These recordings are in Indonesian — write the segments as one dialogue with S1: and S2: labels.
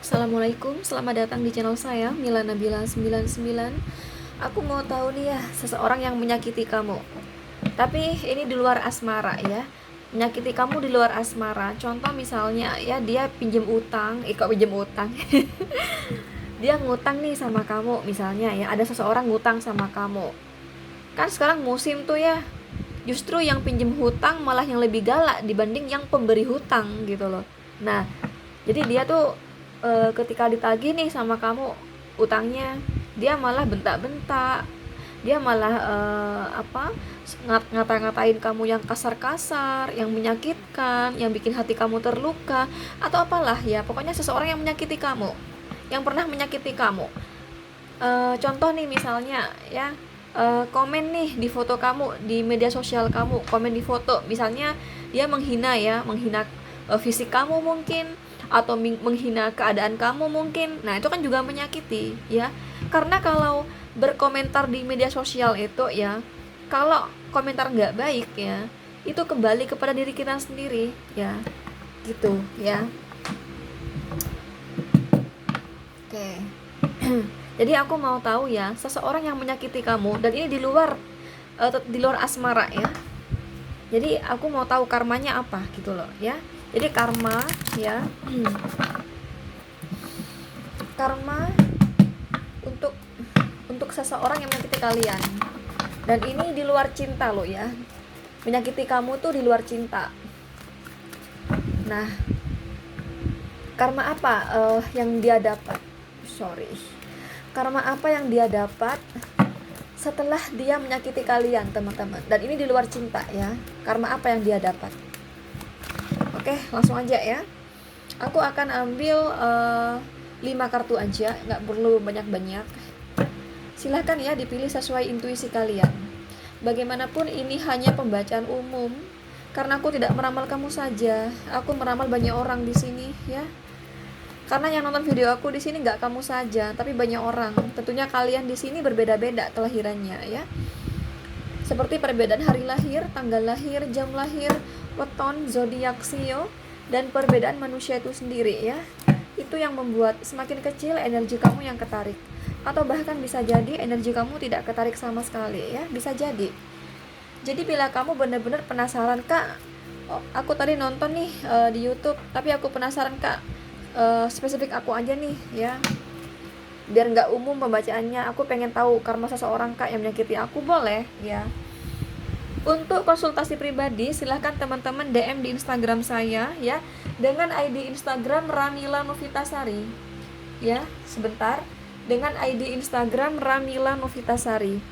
S1: Assalamualaikum, selamat datang di channel saya, Mila Nabila 99. Aku mau tahu nih ya, seseorang yang menyakiti kamu. Tapi ini di luar asmara ya. Menyakiti kamu di luar asmara. Contoh misalnya ya, dia pinjem utang, kok pinjem utang? Dia ngutang nih sama kamu misalnya ya, ada seseorang ngutang sama kamu. Kan sekarang musim tuh ya, justru yang pinjem hutang malah yang lebih galak dibanding yang pemberi hutang gitu loh. Nah, jadi dia tuh ketika ditagih nih sama kamu utangnya, dia malah bentak-bentak, dia malah ngata-ngatain kamu yang kasar-kasar, yang menyakitkan, yang bikin hati kamu terluka, atau apalah ya, pokoknya seseorang yang menyakiti kamu, yang pernah menyakiti kamu. Contoh nih misalnya ya, komen nih di foto kamu, di media sosial kamu, komen di foto, misalnya dia menghina ya, menghina fisik kamu mungkin, atau menghina keadaan kamu mungkin. Nah itu kan juga menyakiti ya, karena kalau berkomentar di media sosial itu ya, kalau komentar nggak baik ya, itu kembali kepada diri kita sendiri ya, gitu ya. Oke. Jadi aku mau tahu ya, seseorang yang menyakiti kamu, dan ini di luar asmara ya. Jadi aku mau tahu karmanya apa gitu loh ya. Jadi karma ya, karma untuk seseorang yang menyakiti kalian. Dan ini di luar cinta loh ya. Menyakiti kamu tuh di luar cinta. Nah, karma apa yang dia dapat? Karma apa yang dia dapat setelah dia menyakiti kalian, teman-teman? Dan ini di luar cinta ya. Karma apa yang dia dapat? Oke, langsung aja ya. Aku akan ambil 5 kartu aja, nggak perlu banyak-banyak. Silahkan ya dipilih sesuai intuisi kalian. Bagaimanapun ini hanya pembacaan umum, karena aku tidak meramal kamu saja, aku meramal banyak orang di sini ya. Karena yang nonton video aku di sini nggak kamu saja, tapi banyak orang. Tentunya kalian di sini berbeda-beda kelahirannya ya. Seperti perbedaan hari lahir, tanggal lahir, jam lahir, weton, zodiak sio, dan perbedaan manusia itu sendiri ya. Itu yang membuat semakin kecil energi kamu yang ketarik, atau bahkan bisa jadi energi kamu tidak ketarik sama sekali ya, bisa jadi. Jadi bila kamu benar-benar penasaran, Kak, aku tadi nonton nih di YouTube, tapi aku penasaran, Kak, spesifik aku aja nih ya, biar nggak umum pembacaannya, aku pengen tahu karma seseorang, Kak, yang menyakiti aku, boleh ya. Untuk konsultasi pribadi silahkan teman-teman DM di Instagram saya ya, dengan ID Instagram Ramila Novitasari ya, sebentar, dengan ID Instagram Ramila Novitasari,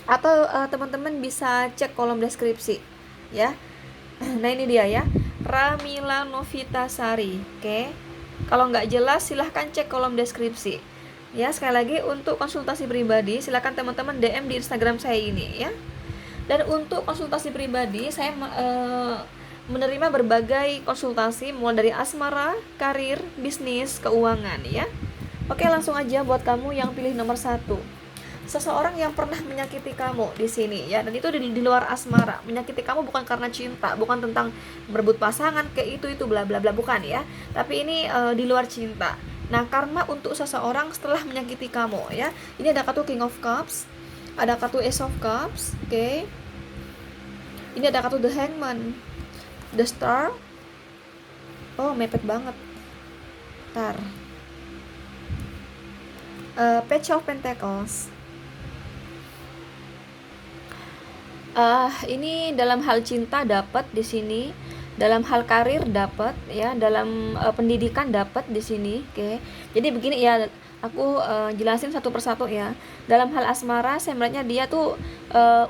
S1: atau teman-teman bisa cek kolom deskripsi ya. Nah ini dia ya, Ramila Novitasari. Oke, kalau nggak jelas silahkan cek kolom deskripsi ya. Sekali lagi, untuk konsultasi pribadi silahkan teman-teman DM di Instagram saya ini ya. Dan untuk konsultasi pribadi saya menerima berbagai konsultasi, mulai dari asmara, karir, bisnis, keuangan ya. Oke, langsung aja buat kamu yang pilih nomor 1. Seseorang yang pernah menyakiti kamu di sini ya, dan itu di luar asmara. Menyakiti kamu bukan karena cinta, bukan tentang berebut pasangan kayak itu bla bla bla, bukan ya. Tapi ini di luar cinta. Nah, karma untuk seseorang setelah menyakiti kamu ya. Ini ada kartu King of Cups, ada kartu Ace of Cups, oke. Ini ada kartu The Hangman, The Star. Oh, mepet banget. Ntar. Page of Pentacles. Ini dalam hal cinta dapat di sini, dalam hal karir dapat ya, dalam pendidikan dapat di sini, oke. Jadi begini ya, aku jelasin satu persatu ya. Dalam hal asmara saya melihatnya dia tuh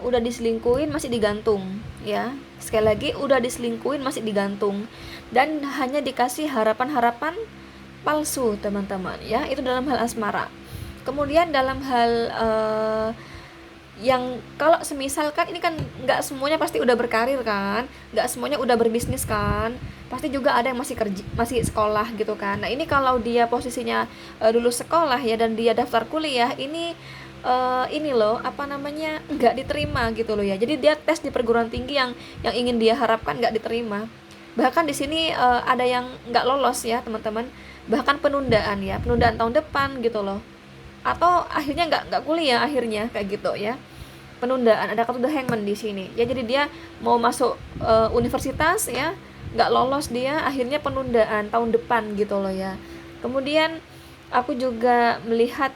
S1: udah diselingkuhin masih digantung ya. Sekali lagi, udah diselingkuhin masih digantung, dan hanya dikasih harapan-harapan palsu, teman-teman ya. Itu dalam hal asmara. Kemudian dalam hal yang kalau semisal kan ini kan nggak semuanya pasti udah berkarir kan, nggak semuanya udah berbisnis kan, pasti juga ada yang masih kerja, masih sekolah gitu kan. Nah ini kalau dia posisinya dulu sekolah ya, dan dia daftar kuliah, ini loh apa namanya, nggak diterima gitu loh ya. Jadi dia tes di perguruan tinggi yang ingin dia harapkan nggak diterima. Bahkan di sini ada yang nggak lolos ya teman-teman. bahkan penundaan ya, penundaan tahun depan gitu loh, atau akhirnya nggak kuliah akhirnya kayak gitu ya. Penundaan, ada kartu The Hangman di sini ya. Jadi dia mau masuk universitas ya, nggak lolos, dia akhirnya penundaan tahun depan gitu loh ya. Kemudian aku juga melihat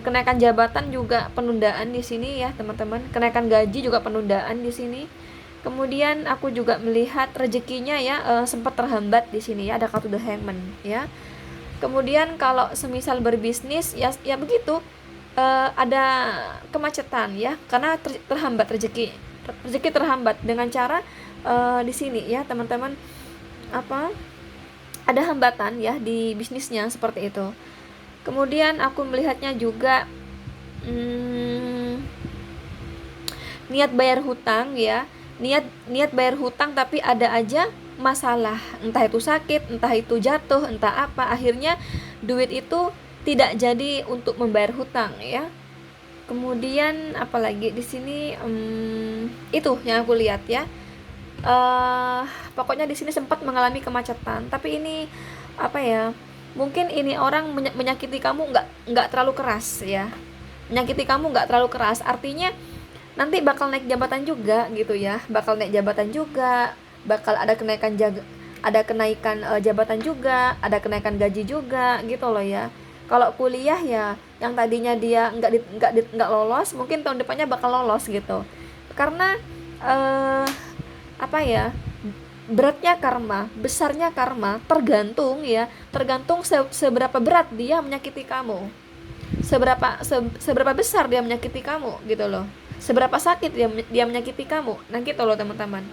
S1: kenaikan jabatan juga penundaan di sini ya teman-teman. Kenaikan gaji juga penundaan di sini. Kemudian aku juga melihat rezekinya ya sempat terhambat di sini ya, ada kartu The Hangman ya. Kemudian kalau semisal berbisnis ya begitu, ada kemacetan ya, karena terhambat rezeki terhambat dengan cara di sini ya teman-teman, apa, ada hambatan ya di bisnisnya seperti itu. Kemudian aku melihatnya juga niat bayar hutang ya, niat bayar hutang tapi ada aja masalah, entah itu sakit, entah itu jatuh, entah apa, akhirnya duit itu tidak jadi untuk membayar hutang ya. Kemudian apalagi di sini itu yang aku lihat ya. Pokoknya di sini sempat mengalami kemacetan, tapi ini apa ya, mungkin ini orang menyakiti kamu nggak terlalu keras ya, menyakiti kamu nggak terlalu keras, artinya nanti bakal naik jabatan juga gitu ya, bakal naik jabatan juga, bakal ada kenaikan jabatan juga, ada kenaikan gaji juga gitu loh ya. Kalau kuliah ya, yang tadinya dia nggak lolos, mungkin tahun depannya bakal lolos gitu, karena apa ya, beratnya karma, besarnya karma tergantung ya, tergantung seberapa berat dia menyakiti kamu, seberapa besar dia menyakiti kamu gitu loh, seberapa sakit dia menyakiti kamu, nah gitu loh teman-teman.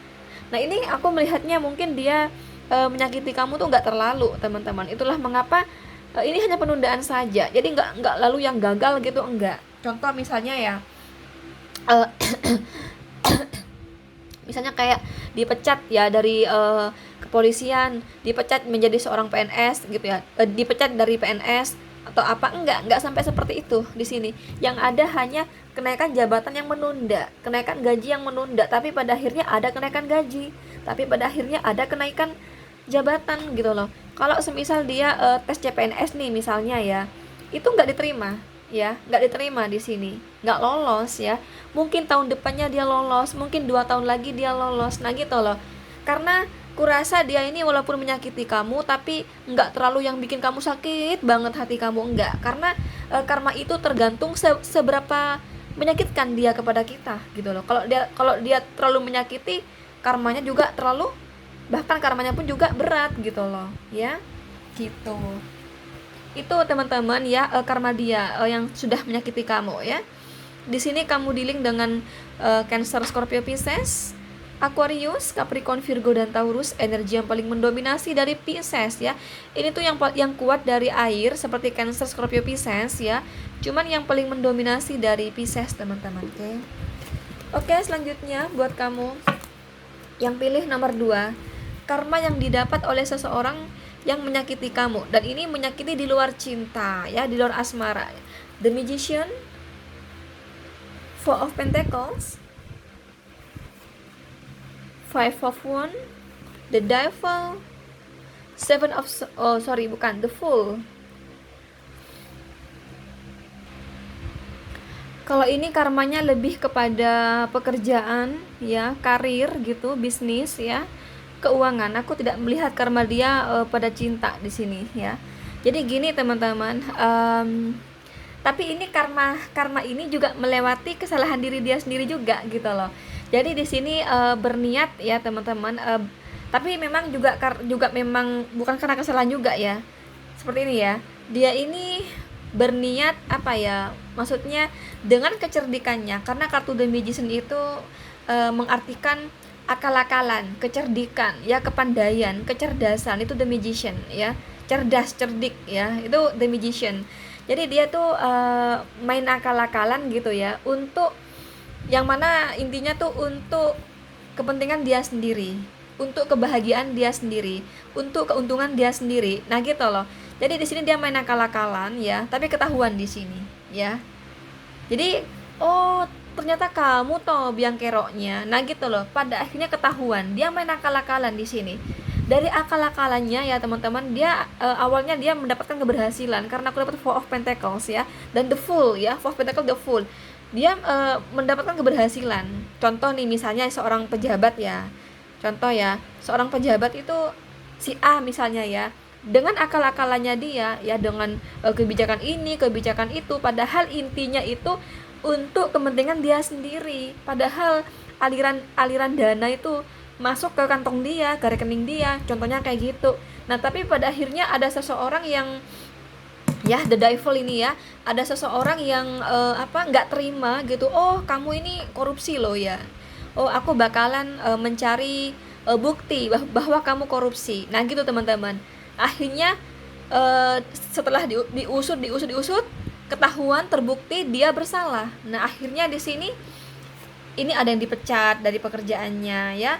S1: Nah ini aku melihatnya mungkin dia menyakiti kamu tuh nggak terlalu teman-teman, itulah mengapa ini hanya penundaan saja, jadi nggak lalu yang gagal gitu, enggak. Contoh misalnya ya, misalnya kayak dipecat ya dari kepolisian, dipecat menjadi seorang PNS gitu ya, dipecat dari PNS atau apa, enggak sampai seperti itu di sini. Yang ada hanya kenaikan jabatan yang menunda, kenaikan gaji yang menunda, tapi pada akhirnya ada kenaikan gaji, tapi pada akhirnya ada kenaikan jabatan gitu loh. Kalau semisal dia tes CPNS nih misalnya ya, itu nggak diterima ya, nggak diterima di sini, nggak lolos ya. Mungkin tahun depannya dia lolos, mungkin 2 tahun lagi dia lolos, nah gitu loh. Karena kurasa dia ini walaupun menyakiti kamu, tapi nggak terlalu yang bikin kamu sakit banget hati kamu, enggak. Karena karma itu tergantung seberapa menyakitkan dia kepada kita gitu loh. Kalau dia terlalu menyakiti, karmanya juga terlalu, bahkan karmanya pun juga berat gitu loh ya, gitu. Itu teman-teman ya, karma dia yang sudah menyakiti kamu ya. Di sini kamu dealing dengan Cancer, Scorpio, Pisces, Aquarius, Capricorn, Virgo dan Taurus. Energi yang paling mendominasi dari Pisces ya. Ini tuh yang kuat dari air seperti Cancer, Scorpio, Pisces ya. Cuman yang paling mendominasi dari Pisces teman-teman. Oke, selanjutnya buat kamu yang pilih nomor 2, karma yang didapat oleh seseorang yang menyakiti kamu, dan ini menyakiti di luar cinta ya, di luar asmara. The Magician, Four of Pentacles, Five of Wands, The Devil, The Fool. Kalau ini karmanya lebih kepada pekerjaan ya, karir gitu, bisnis ya, keuangan. Aku tidak melihat karma dia pada cinta di sini ya. Jadi gini teman-teman, tapi ini karma ini juga melewati kesalahan diri dia sendiri juga gitu loh. Jadi di sini berniat ya teman-teman, tapi memang juga memang bukan karena kesalahan juga ya. Seperti ini ya, dia ini berniat apa ya, maksudnya dengan kecerdikannya, karena kartu The Magician itu mengartikan akal-akalan, kecerdikan ya, kepandaian, kecerdasan, itu The Magician ya, cerdas, cerdik ya, itu The Magician. Jadi dia tuh main akal-akalan gitu ya, untuk yang mana intinya tuh untuk kepentingan dia sendiri, untuk kebahagiaan dia sendiri, untuk keuntungan dia sendiri. Nah gitu loh. Jadi di sini dia main akal-akalan ya, tapi ketahuan di sini ya. Jadi oh ternyata kamu toh biang keroknya. Nah gitu loh. Pada akhirnya ketahuan dia main akal-akalan di sini. dari akal-akalannya ya teman-teman, dia awalnya dia mendapatkan keberhasilan karena aku dapat Four of Pentacles ya, dan the Fool ya, Four of Pentacles the Fool. Dia mendapatkan keberhasilan. Contoh nih, misalnya seorang pejabat ya, contoh ya, seorang pejabat itu si A misalnya ya, dengan akal-akalannya dia ya, dengan kebijakan ini kebijakan itu, padahal intinya itu untuk kepentingan dia sendiri, padahal aliran dana itu masuk ke kantong dia, ke rekening dia, contohnya kayak gitu. Nah tapi pada akhirnya ada seseorang yang ya, the devil ini ya, ada seseorang yang nggak terima gitu, oh kamu ini korupsi loh ya, oh aku bakalan mencari bukti bahwa kamu korupsi. Nah gitu teman-teman, akhirnya setelah diusut ketahuan, terbukti dia bersalah. Nah akhirnya di sini ini ada yang dipecat dari pekerjaannya ya.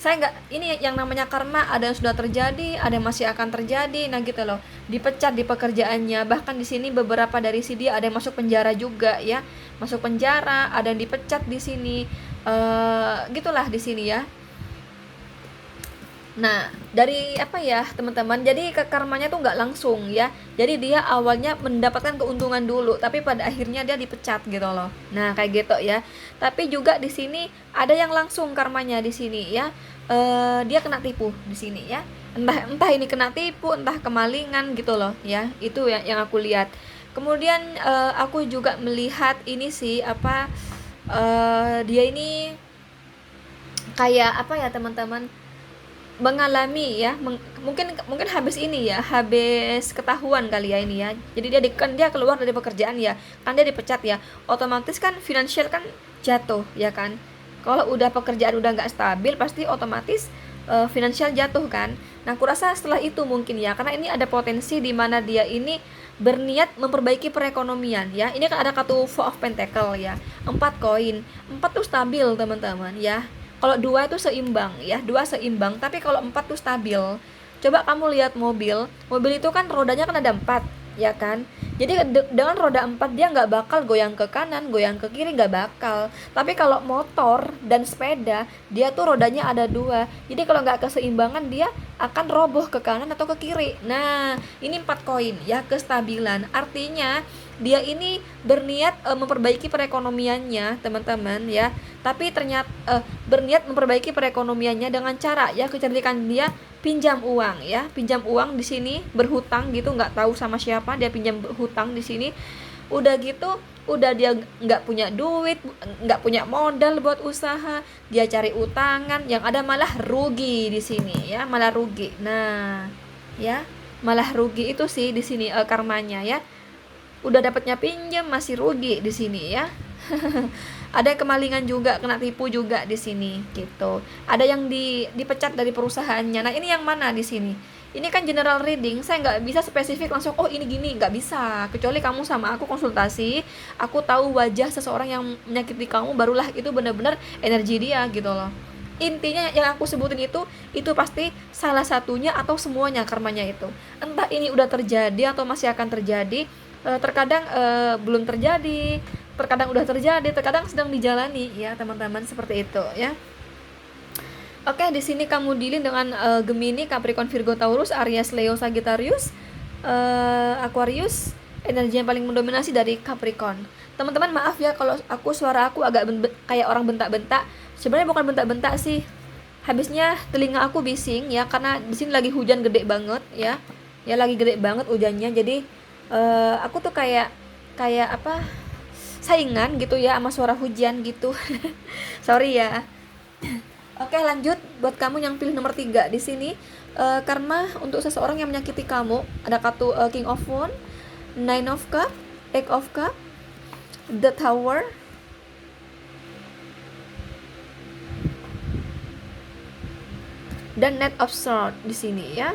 S1: Saya nggak, ini yang namanya karma, ada yang sudah terjadi, ada yang masih akan terjadi. Nah gitu loh, dipecat di pekerjaannya. Bahkan di sini beberapa dari si dia ada yang masuk penjara juga ya, masuk penjara, ada yang dipecat di sini, gitulah di sini ya. Nah dari apa ya teman-teman, jadi ke karmanya tuh nggak langsung ya, jadi dia awalnya mendapatkan keuntungan dulu tapi pada akhirnya dia dipecat gitu loh. Nah kayak gitu ya. Tapi juga di sini ada yang langsung karmanya di sini ya, dia kena tipu di sini ya, entah ini kena tipu, entah kemalingan gitu loh ya, itu yang aku lihat. Kemudian aku juga melihat ini sih apa, dia ini kayak apa ya teman-teman, mengalami ya, mungkin habis ini ya, habis ketahuan kali ya ini ya, jadi dia keluar dari pekerjaan ya, kan dia dipecat ya, otomatis kan finansial kan jatuh ya kan. Kalau udah pekerjaan udah nggak stabil, pasti otomatis finansial jatuh kan. Nah aku rasa setelah itu mungkin ya, karena ini ada potensi di mana dia ini berniat memperbaiki perekonomian ya. Ini kan ada kartu Four of Pentacle ya, 4 koin, 4 tuh stabil teman-teman ya. Kalau 2 itu seimbang ya, 2 seimbang, tapi kalau 4 tuh stabil. Coba kamu lihat mobil itu kan rodanya kan ada 4 ya kan. Jadi dengan roda 4 dia nggak bakal goyang ke kanan, goyang ke kiri, nggak bakal. Tapi kalau motor dan sepeda, dia tuh rodanya ada 2. Jadi kalau nggak keseimbangan, dia akan roboh ke kanan atau ke kiri. Nah ini 4 koin ya, kestabilan. Artinya dia ini berniat memperbaiki perekonomiannya teman-teman ya, tapi ternyata berniat memperbaiki perekonomiannya dengan cara ya, kecerdikan dia pinjam uang ya, pinjam uang di sini, berhutang gitu, nggak tahu sama siapa, dia pinjam hutang di sini. Udah gitu, udah dia nggak punya duit, nggak punya modal buat usaha, dia cari utangan, yang ada malah rugi di sini ya, malah rugi. Nah ya, malah rugi itu sih di sini karmanya ya, udah dapatnya pinjam masih rugi di sini ya. Ada kemalingan juga, kena tipu juga di sini gitu. Ada yang dipecat dari perusahaannya. Nah ini yang mana di sini? Ini kan general reading, saya nggak bisa spesifik langsung oh ini gini, nggak bisa. Kecuali kamu sama aku konsultasi, aku tahu wajah seseorang yang menyakiti kamu, barulah itu benar-benar energi dia gitu loh. Intinya yang aku sebutin itu pasti salah satunya atau semuanya karmanya itu. Entah ini udah terjadi atau masih akan terjadi. Terkadang belum terjadi, terkadang udah terjadi, terkadang sedang dijalani ya teman-teman, seperti itu ya. Oke, di sini kamu dealing dengan Gemini, Capricorn, Virgo, Taurus, Aries, Leo, Sagittarius, Aquarius. Energi yang paling mendominasi dari Capricorn. Teman-teman maaf ya kalau suara aku agak kayak orang bentak-bentak. Sebenarnya bukan bentak-bentak sih. Habisnya telinga aku bising ya, karena di sini lagi hujan gede banget ya. Ya lagi gede banget hujannya. Jadi aku tuh kayak apa, saingan gitu ya sama suara hujan gitu. Sorry ya. Oke, lanjut buat kamu yang pilih nomor 3 di sini. Karma untuk seseorang yang menyakiti kamu, ada kartu King of Wands, Nine of Cup, Eight of Cup, The Tower, dan Knight of Swords di sini ya.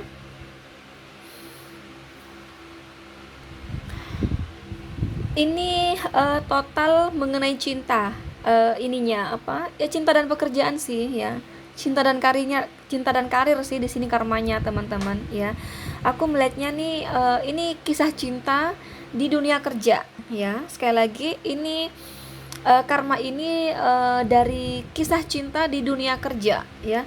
S1: Ini total mengenai cinta, ininya apa ya, cinta dan pekerjaan sih ya, cinta dan karir sih di sini karmanya teman-teman ya. Aku melihatnya nih, ini kisah cinta di dunia kerja ya. Sekali lagi ini karma ini dari kisah cinta di dunia kerja ya.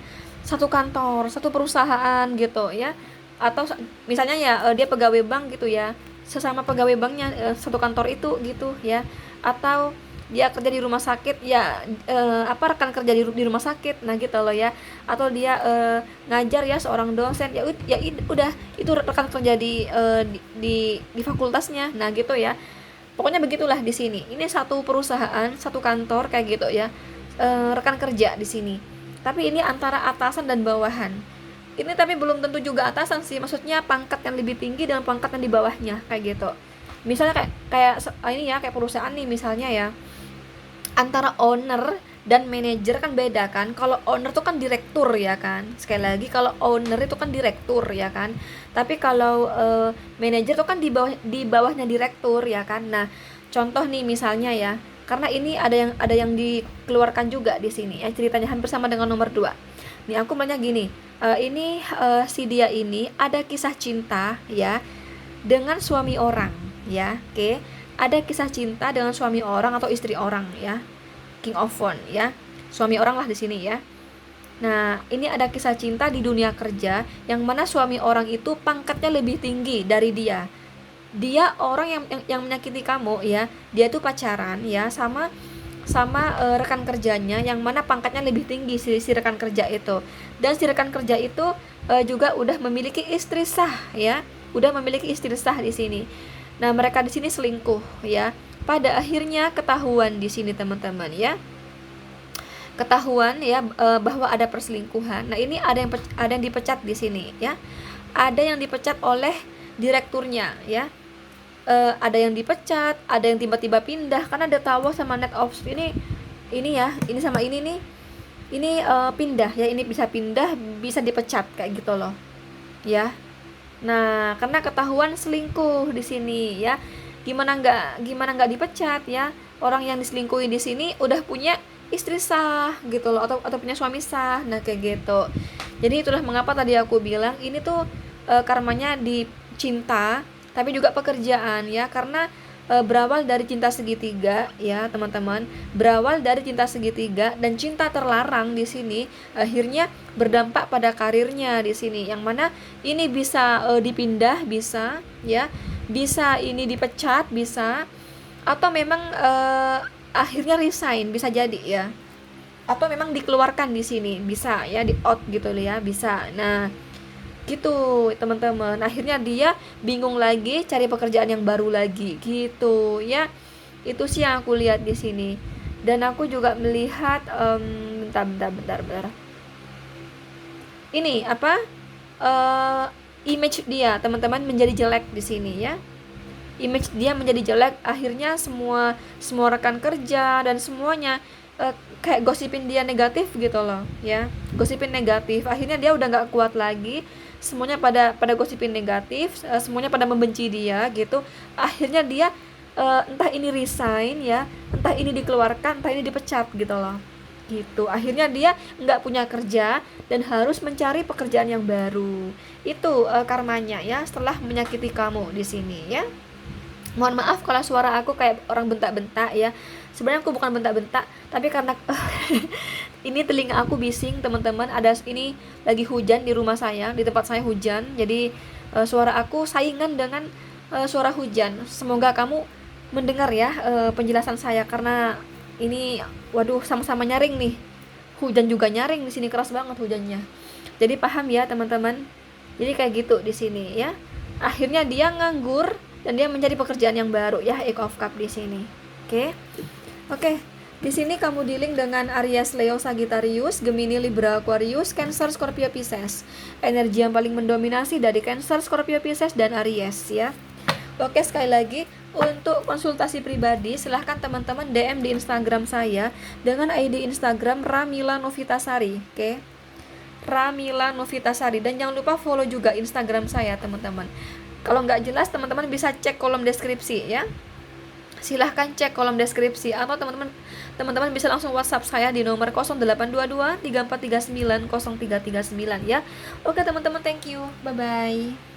S1: satu kantor, satu perusahaan gitu ya. Atau misalnya ya dia pegawai bank gitu ya, sesama pegawai banknya satu kantor itu gitu ya. Atau dia kerja di rumah sakit ya, rekan kerja di rumah sakit, nah gitu loh ya. Atau dia ngajar ya, seorang dosen ya, udah itu rekan kerja di fakultasnya, nah gitu ya. Pokoknya begitulah di sini. Ini satu perusahaan, satu kantor kayak gitu ya. Rekan kerja di sini. Tapi ini antara atasan dan bawahan. Ini tapi belum tentu juga atasan sih. Maksudnya pangkat yang lebih tinggi dan pangkat yang di bawahnya kayak gitu. Misalnya kayak ini ya, kayak perusahaan nih misalnya ya. Antara owner dan manajer kan beda kan. Kalau owner tuh kan direktur ya kan. Sekali lagi, kalau owner itu kan direktur ya kan. Tapi kalau manajer tuh kan di bawahnya direktur ya kan. Nah, contoh nih misalnya ya. Karena ini ada yang dikeluarkan juga di sini ya, ceritanya hampir sama dengan nomor 2. Nih aku banyak gini. Ini si dia ini ada kisah cinta ya dengan suami orang ya. Oke. Ada kisah cinta dengan suami orang atau istri orang ya. King of Wands ya. Suami orang lah di sini ya. Nah, ini ada kisah cinta di dunia kerja yang mana suami orang itu pangkatnya lebih tinggi dari dia. Dia orang yang menyakiti kamu ya. Dia tuh pacaran ya sama rekan kerjanya yang mana pangkatnya lebih tinggi si rekan kerja itu. Dan si rekan kerja itu juga udah memiliki istri sah ya. Udah memiliki istri sah di sini. Nah, mereka di sini selingkuh ya. Pada akhirnya ketahuan di sini teman-teman ya. Ketahuan ya bahwa ada perselingkuhan. Nah, ini ada yang dipecat di sini ya. Ada yang dipecat oleh direkturnya ya. Ada yang dipecat, ada yang tiba-tiba pindah karena ada tahu sama net of ini ya, ini sama ini nih. Ini pindah ya, ini bisa pindah, bisa dipecat kayak gitu loh. Ya. Nah, karena ketahuan selingkuh di sini ya. Gimana nggak dipecat ya? Orang yang diselingkuhi di sini udah punya istri sah gitu loh, atau punya suami sah. Nah, kayak gitu. Jadi itulah mengapa tadi aku bilang ini tuh karmanya di cinta, tapi juga pekerjaan ya, karena berawal dari cinta segitiga ya teman-teman, berawal dari cinta segitiga dan cinta terlarang di sini, akhirnya berdampak pada karirnya di sini, yang mana ini bisa dipindah, bisa ya, bisa ini dipecat, bisa, atau memang akhirnya resign, bisa jadi ya, atau memang dikeluarkan di sini, bisa ya, di out gitu loh ya, bisa. Nah gitu teman-teman, akhirnya dia bingung lagi cari pekerjaan yang baru lagi gitu ya. Itu sih yang aku lihat di sini. Dan aku juga melihat bentar. Ini apa, image dia teman-teman menjadi jelek di sini ya. Image dia menjadi jelek, akhirnya semua rekan kerja dan semuanya kayak gosipin dia negatif gitu loh ya, gosipin negatif. Akhirnya dia udah nggak kuat lagi, semuanya pada gosipin negatif, semuanya pada membenci dia gitu. Akhirnya dia entah ini resign ya, entah ini dikeluarkan, entah ini dipecat gitu loh gitu. Akhirnya dia nggak punya kerja dan harus mencari pekerjaan yang baru. Itu karmanya ya setelah menyakiti kamu di sini ya. Mohon maaf kalau suara aku kayak orang bentak-bentak ya. Sebenarnya aku bukan bentak-bentak, tapi karena ini telinga aku bising teman-teman. Ada ini lagi hujan di rumah saya, di tempat saya hujan. Jadi suara aku saingan dengan suara hujan. Semoga kamu mendengar ya penjelasan saya, karena ini waduh sama-sama nyaring nih. Hujan juga nyaring di sini, keras banget hujannya. Jadi paham ya teman-teman. Jadi kayak gitu di sini ya. Akhirnya dia nganggur dan dia mencari pekerjaan yang baru ya, Eight of Cup di sini. Oke. Di sini kamu dealing dengan Aries, Leo, Sagittarius, Gemini, Libra, Aquarius, Cancer, Scorpio, Pisces. Energi yang paling mendominasi dari Cancer, Scorpio, Pisces dan Aries ya. Oke, sekali lagi untuk konsultasi pribadi silahkan teman-teman DM di Instagram saya dengan ID Instagram Ramila Novitasari. Oke. Ramila Novitasari, dan jangan lupa follow juga Instagram saya teman-teman. Kalau nggak jelas teman-teman bisa cek kolom deskripsi ya. Silahkan cek kolom deskripsi, atau teman-teman bisa langsung WhatsApp saya di nomor 0822 3439 0339 ya. Oke teman-teman, thank you. Bye bye.